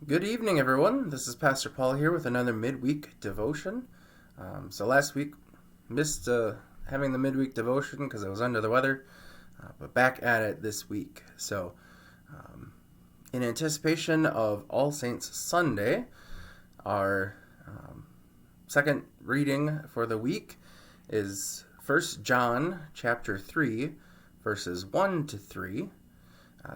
Good evening, everyone. This is Pastor Paul here with another Midweek Devotion. So last week, missed having the Midweek Devotion because I was under the weather, but back at it this week. So in anticipation of All Saints Sunday, our second reading for the week is 1 John chapter 3, verses 1 to 3.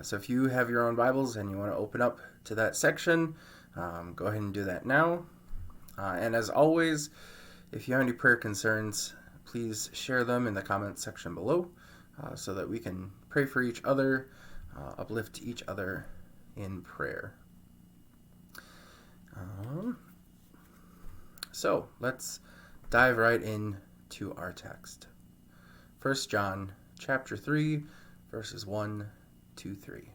So if you have your own Bibles and you want to open up to that section, go ahead and do that now. And as always, if you have any prayer concerns, please share them in the comments section below so that we can pray for each other, uplift each other in prayer. So let's dive right into our text. 1 John chapter 3, verses 1 2, 3.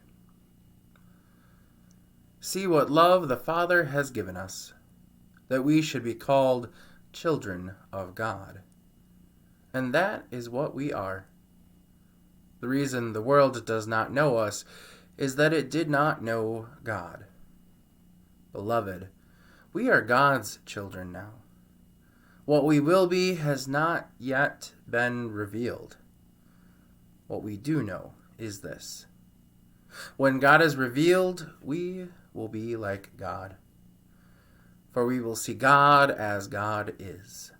See what love the Father has given us, that we should be called children of God. And that is what we are. The reason the world does not know us is that it did not know God. Beloved, we are God's children now. What we will be has not yet been revealed. What we do know is this: when God is revealed, we will be like God, for we will see God as God is.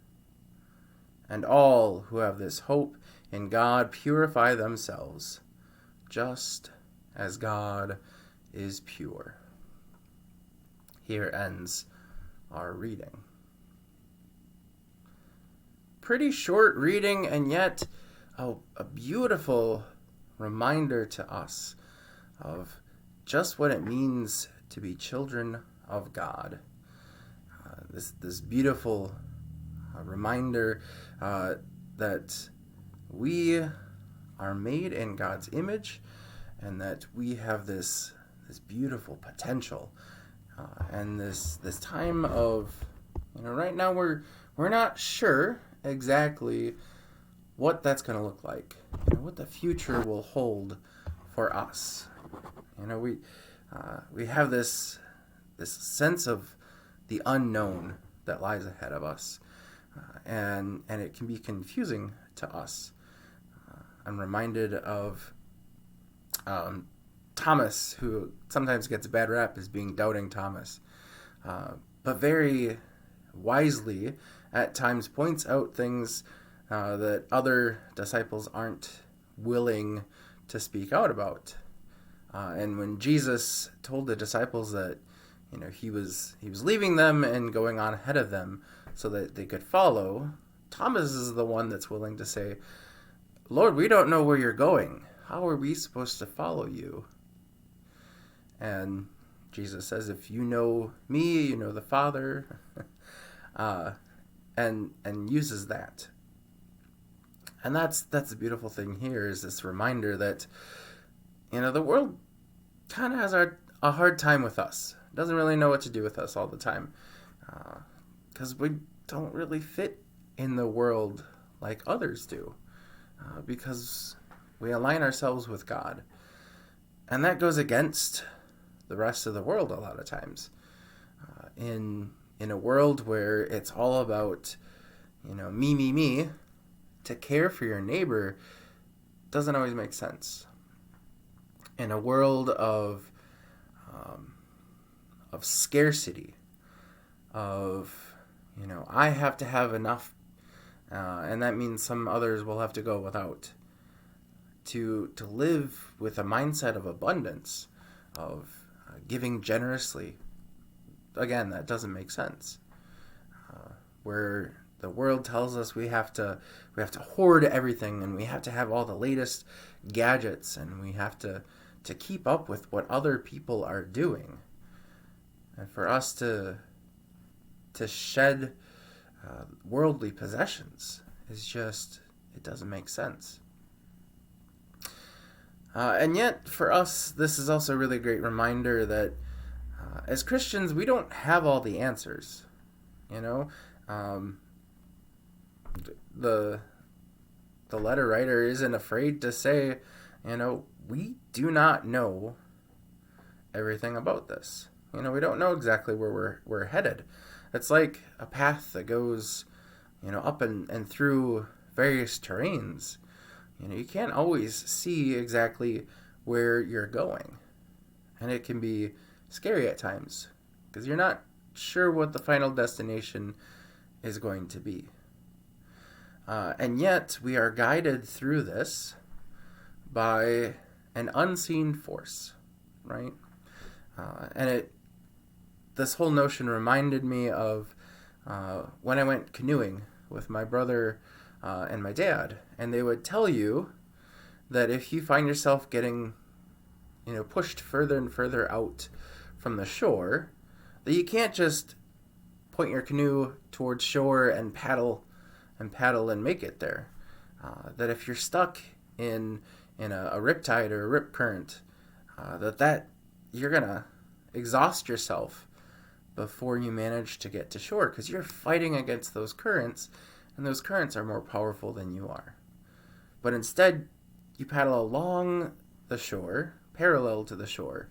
And all who have this hope in God purify themselves, just as God is pure. Here ends our reading. Pretty short reading, and yet a beautiful reminder to us of just what it means to be children of God. This beautiful reminder that we are made in God's image, and that we have this beautiful potential, and this time of, right now we're not sure exactly what that's going to look like, what the future will hold for us. We have this sense of the unknown that lies ahead of us, and it can be confusing to us. I'm reminded of Thomas, who sometimes gets a bad rap as being doubting Thomas, but very wisely at times points out things that other disciples aren't willing to speak out about. And when Jesus told the disciples that he was leaving them and going on ahead of them so that they could follow, Thomas is the one that's willing to say, "Lord, we don't know where you're going. How are we supposed to follow you?" And Jesus says, "If you know me, you know the Father," and uses that. And that's the beautiful thing here, is this reminder that the world kind of has a hard time with us. It doesn't really know what to do with us all the time, because we don't really fit in the world like others do, because we align ourselves with God, and that goes against the rest of the world a lot of times. In a world where it's all about me, to care for your neighbor doesn't always make sense. In a world of scarcity, of I have to have enough, and that means some others will have to go without. To live with a mindset of abundance, of giving generously, again, that doesn't make sense. Where the world tells us we have to hoard everything, and we have to have all the latest gadgets, and we have to keep up with what other people are doing. And for us to shed worldly possessions is just, it doesn't make sense. And yet, for us, this is also a really great reminder that as Christians, we don't have all the answers. The letter writer isn't afraid to say, we do not know everything about this. We don't know exactly where we're headed. It's like a path that goes, up and through various terrains. You can't always see exactly where you're going. And it can be scary at times because you're not sure what the final destination is going to be. And yet, we are guided through this by an unseen force, right? And this whole notion reminded me of when I went canoeing with my brother and my dad, and they would tell you that if you find yourself getting, pushed further and further out from the shore, that you can't just point your canoe towards shore and paddle and make it there. That if you're stuck in a riptide or a rip current, that you're gonna exhaust yourself before you manage to get to shore because you're fighting against those currents, and those currents are more powerful than you are. But instead, you paddle along the shore, parallel to the shore,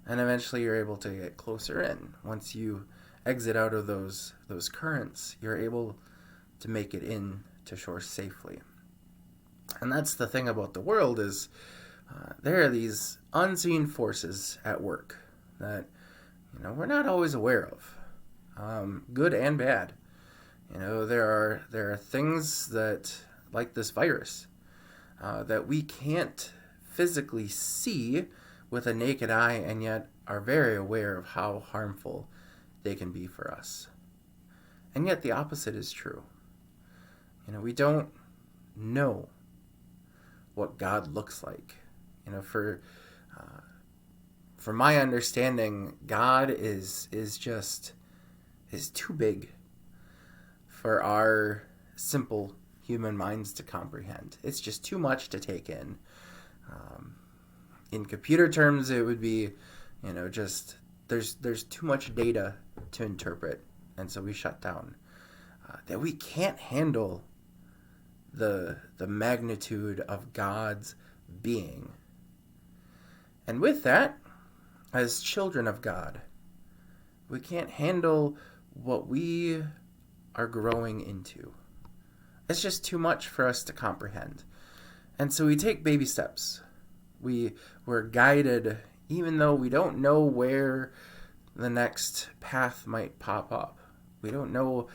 and eventually you're able to get closer in. Once you exit out of those currents, you're able to make it in to shore safely. And that's the thing about the world is there are these unseen forces at work that we're not always aware of, good and bad. There are things that, like this virus, that we can't physically see with a naked eye, and yet are very aware of how harmful they can be for us. And yet the opposite is true. We don't know what God looks like. For my understanding, God is too big for our simple human minds to comprehend. It's just too much to take in. In computer terms, it would be, just there's too much data to interpret, and so we shut down. That we can't handle the magnitude of God's being. And with that, as children of God, we can't handle what we are growing into. It's just too much for us to comprehend. And so we take baby steps. We're guided, even though we don't know where the next path might pop up. We don't know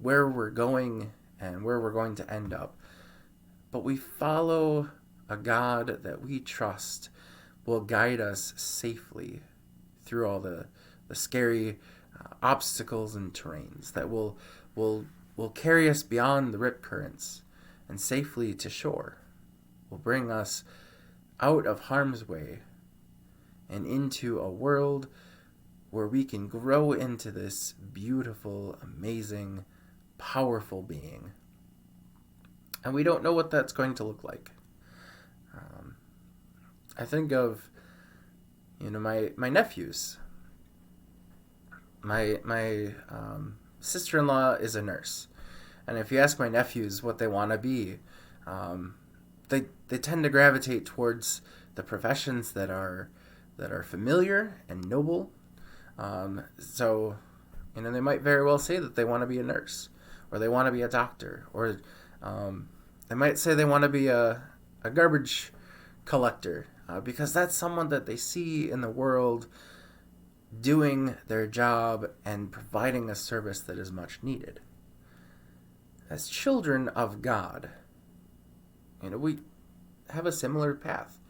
where we're going and where we're going to end up. But we follow a God that we trust will guide us safely through all the scary obstacles and terrains that will carry us beyond the rip currents and safely to shore. Will bring us out of harm's way and into a world where we can grow into this beautiful, amazing, powerful being. And we don't know what that's going to look like. I think of, my nephews. My sister-in-law is a nurse. And if you ask my nephews what they want to be, they tend to gravitate towards the professions that are familiar and noble. So they might very well say that they want to be a nurse, or they want to be a doctor, or they might say they want to be a garbage collector, because that's someone that they see in the world doing their job and providing a service that is much needed. As children of God, we have a similar path.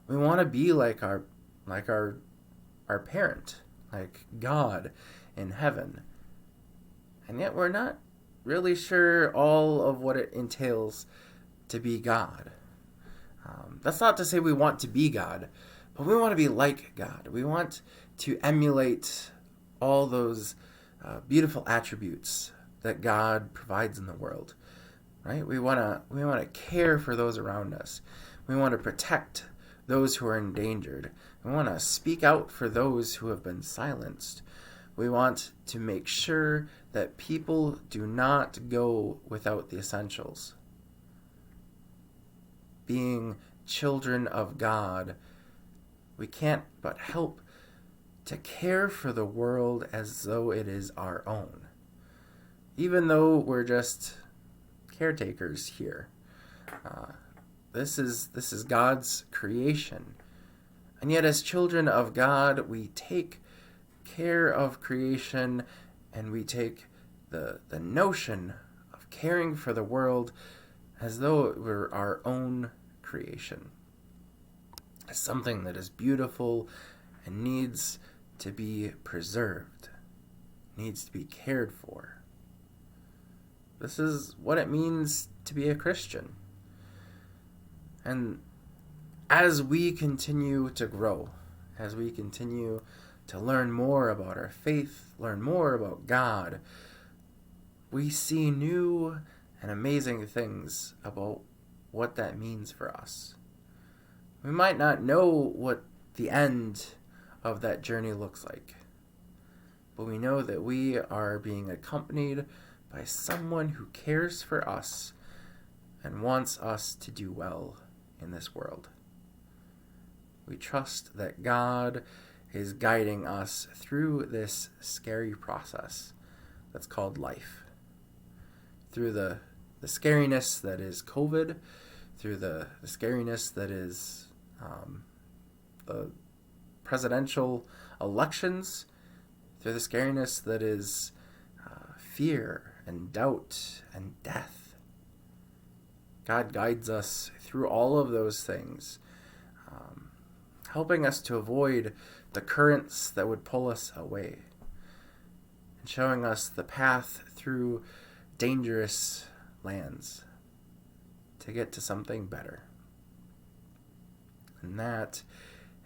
We want to be like our parent, like God in heaven. And yet we're not really sure all of what it entails to be God. That's not to say we want to be God, but we want to be like God. We want to emulate all those beautiful attributes that God provides in the world, right? We want to care for those around us. We want to protect those who are endangered. We want to speak out for those who have been silenced. We want to make sure that people do not go without the essentials. Being children of God, we can't but help to care for the world as though it is our own, even though we're just caretakers here. This is God's creation. And yet as children of God, we take care of creation, and we take the notion of caring for the world as though it were our own creation. It's something that is beautiful and needs to be preserved, needs to be cared for. This is what it means to be a Christian. And as we continue to grow, as we continue to learn more about our faith, learn more about God, we see new and amazing things about what that means for us. We might not know what the end of that journey looks like, but we know that we are being accompanied by someone who cares for us and wants us to do well in this world. We trust that God is guiding us through this scary process that's called life. Through the scariness that is COVID, through the scariness that is the presidential elections, through the scariness that is fear and doubt and death. God guides us through all of those things, helping us to avoid the currents that would pull us away, and showing us the path through dangerous lands to get to something better. And that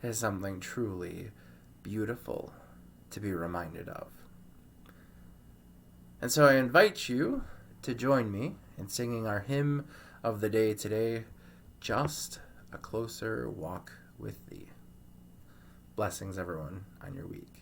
is something truly beautiful to be reminded of. And so I invite you to join me in singing our hymn of the day today, Just a Closer Walk with Thee. Blessings, everyone, on your week.